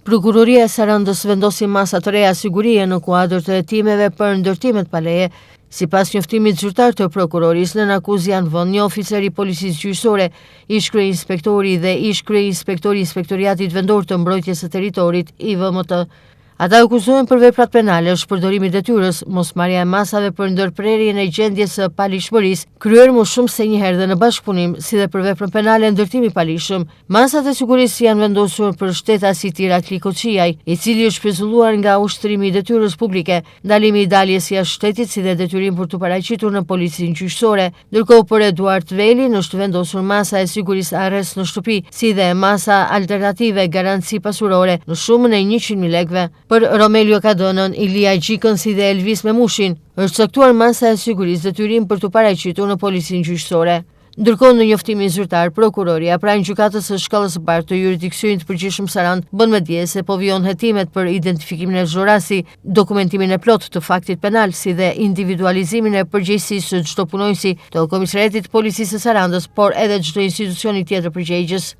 Prokuroria e Sarandës vendosi masa të reja sigurie në kuadër të hetimeve për ndërtimet pa leje. Sipas njoftimit zyrtar të prokurorisë, nën akuzë janë vënë një oficer i policisë gjyqësore, ish kryeinspektori dhe ish kryeinspektori i Inspektoriatit Vendor të Mbrojtjes së Territorit (IVMT). Ata akuzohen për veprat penale, shpërdorimi i detyrës, mosmarrja e masave për ndërprerjen e gjendjes së palishmërisë, kryer më shumë se një herë dhe në bashkëpunim, si dhe për veprën penale ndërtimi i palishëm. Masat e sigurisë janë vendosur për shtetasi Irakli Koçiaj, i cili është shpezulluar nga ushtrimi i detyrës publike, ndalimi i daljes jashtë shtetit si dhe detyrim për të paraqitur në policinë gjyqësore, ndërkohë për Eduard Velin është vendosur masa e sigurisë arrest në shtëpi, si dhe masa alternative garanci pasurore në shumën e 100.000 lekëve. Për Romelio Kadonën, Ilia Gjikën si dhe Elvis Memushin, është caktuar masa e sigurisë detyrim për të paraqitur në policinë gjyqësore. Ndërkohë në njoftimin zyrtar, prokuroria pranë gjykatës së shkallës së parë të jurisdiksionit të përgjithshëm Sarandë bën me dije se po vijon hetimet për identifikimin e zhurasi, dokumentimin e plotë të faktit penal, si dhe individualizimin e përgjegjësisë së çdo punonjësi të Komisariatit të Policisë së Sarandës, por edhe çdo institucioni tjetër përgjegjës.